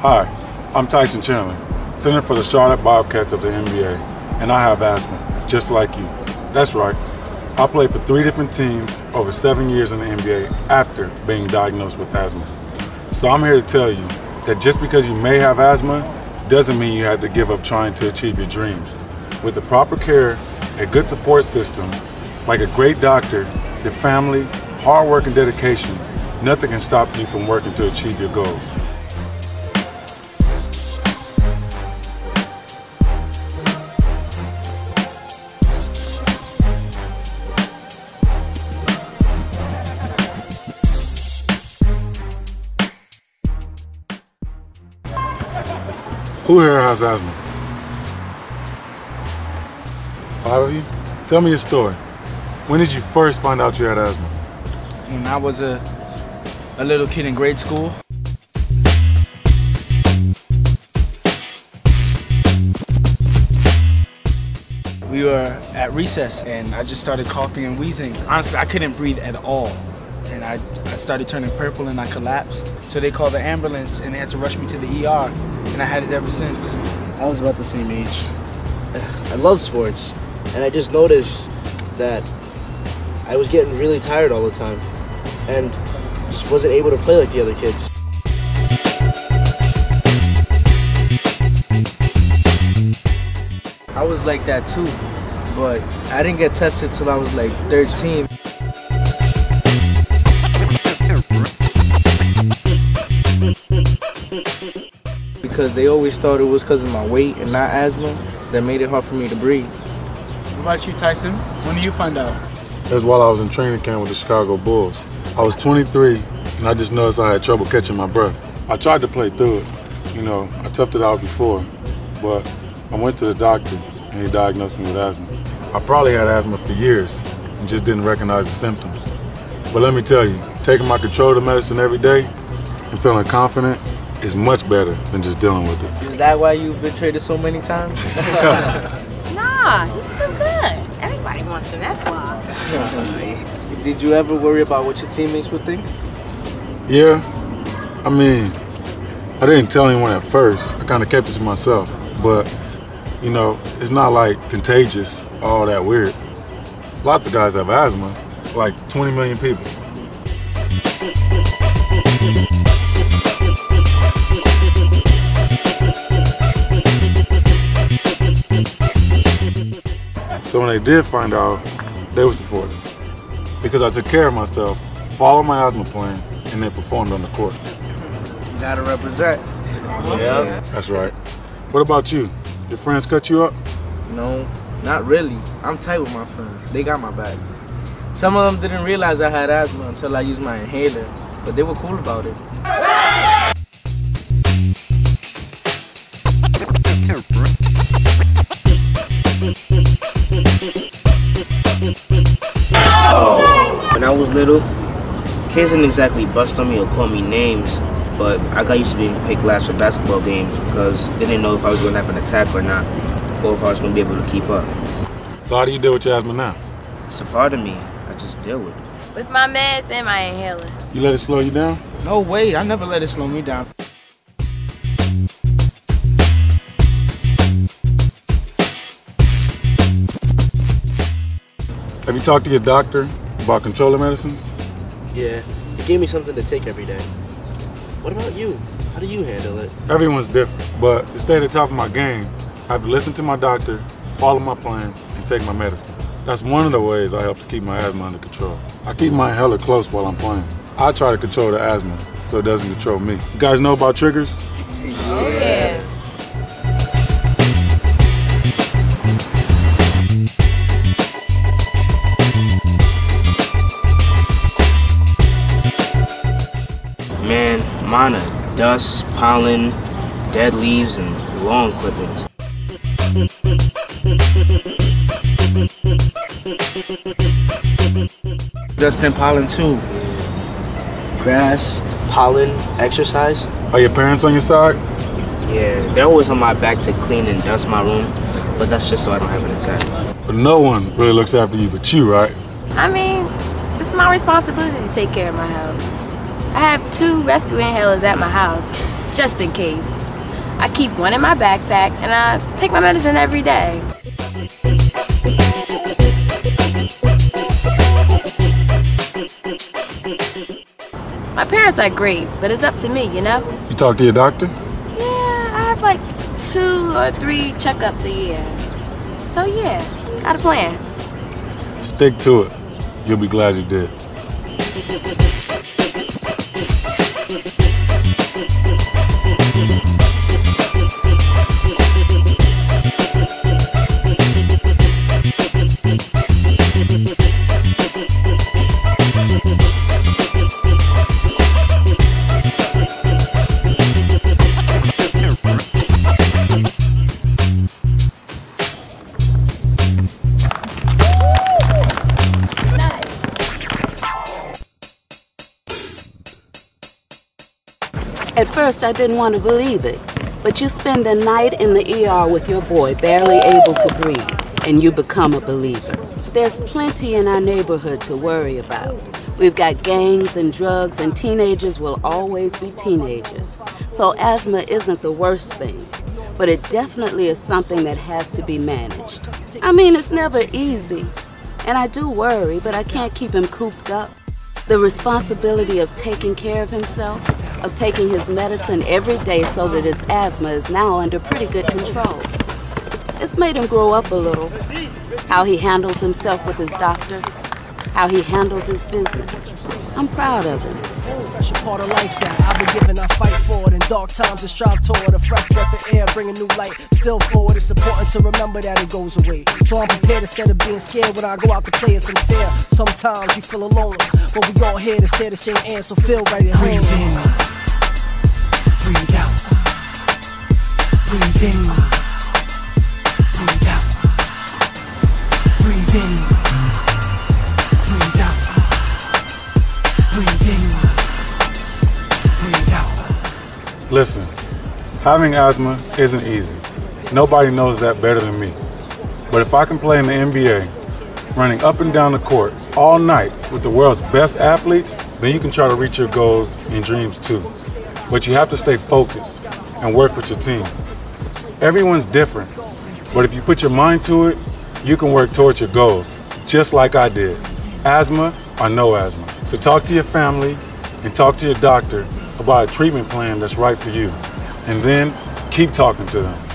Hi, I'm Tyson Chandler, center for the Charlotte Bobcats of the NBA, and I have asthma, just like you. That's right. I played for 3 different teams over 7 years in the NBA after being diagnosed with asthma. So I'm here to tell you that just because you may have asthma doesn't mean you have to give up trying to achieve your dreams. With the proper care, a good support system, like a great doctor, your family, hard work and dedication, nothing can stop you from working to achieve your goals. Who here has asthma? 5 of you? Tell me your story. When did you first find out you had asthma? When I was a little kid in grade school. We were at recess and I just started coughing and wheezing. Honestly, I couldn't breathe at all. And I started turning purple and I collapsed. So they called the ambulance and they had to rush me to the ER. And I had it ever since. I was about the same age. I love sports. And I just noticed that I was getting really tired all the time. And just wasn't able to play like the other kids. I was like that too. But I didn't get tested till I was like 13. Because they always thought it was because of my weight and not asthma that made it hard for me to breathe. What about you, Tyson? When did you find out? It was while I was in training camp with the Chicago Bulls. I was 23 and I just noticed I had trouble catching my breath. I tried to play through it. You know, I toughed it out before, but I went to the doctor and he diagnosed me with asthma. I probably had asthma for years and just didn't recognize the symptoms. But let me tell you, taking my controlled medicine every day and feeling confident is much better than just dealing with it. Is that why you've been traded so many times? Nah, he's too good. Everybody wants him, that's why. Did you ever worry about what your teammates would think? Yeah, I mean, I didn't tell anyone at first. I kind of kept it to myself. But, you know, it's not like contagious, all that weird. Lots of guys have asthma, like 20 million people. So when they did find out, they were supportive. Because I took care of myself, followed my asthma plan, and then performed on the court. You gotta represent. Yeah. That's right. What about you? Your friends cut you up? No, not really. I'm tight with my friends. They got my back. Some of them didn't realize I had asthma until I used my inhaler, but they were cool about it. When I was little, kids didn't exactly bust on me or call me names, but I got used to being picked last for basketball games because they didn't know if I was going to have an attack or not, or if I was going to be able to keep up. So how do you deal with your asthma now? It's a part of me. I just deal with it. With my meds and my inhaler. You let it slow you down? No way, I never let it slow me down. Have you talked to your doctor about controlling medicines? Yeah, he gave me something to take every day. What about you? How do you handle it? Everyone's different, but to stay at the top of my game, I have to listen to my doctor, follow my plan, and take my medicine. That's one of the ways I help to keep my asthma under control. I keep my inhaler close while I'm playing. I try to control the asthma so it doesn't control me. You guys know about triggers? Oh, yeah. Man, mine are dust, pollen, dead leaves, and lawn clippings. Dust and pollen too. Grass, pollen, exercise. Are your parents on your side? Yeah, they're always on my back to clean and dust my room, but that's just so I don't have an attack. But no one really looks after you but you, right? I mean, it's my responsibility to take care of my health. I have 2 rescue inhalers at my house, just in case. I keep one in my backpack and I take my medicine every day. My parents are great, but it's up to me, you know? You talk to your doctor? Yeah, I have like 2 or 3 checkups a year. So yeah, got a plan. Stick to it. You'll be glad you did. At first, I didn't want to believe it, but you spend a night in the ER with your boy barely able to breathe, and you become a believer. There's plenty in our neighborhood to worry about. We've got gangs and drugs, and teenagers will always be teenagers. So asthma isn't the worst thing, but it definitely is something that has to be managed. I mean, it's never easy, and I do worry, but I can't keep him cooped up. The responsibility of taking care of himself, of taking his medicine every day so that his asthma is now under pretty good control. It's made him grow up a little. How he handles himself with his doctor, how he handles his business. I'm proud of him. Special part of life that I've been given, I fight for it. In dark times I strive toward a fresh breath of air, bring a new light. Still forward, it's important to remember that it goes away. So I'm prepared instead of being scared when I go out to play. It's unfair. Sometimes you feel alone, but we all here to say the same answer. So feel right at home. Breathe in, breathe out. Breathe in, breathe out. Breathe in, breathe out. Breathe in, breathe out. Listen, having asthma isn't easy. Nobody knows that better than me. But if I can play in the NBA, running up and down the court all night with the world's best athletes, then you can try to reach your goals and dreams too. But you have to stay focused and work with your team. Everyone's different, but if you put your mind to it, you can work towards your goals, just like I did. Asthma or no asthma. So talk to your family and talk to your doctor about a treatment plan that's right for you. And then keep talking to them.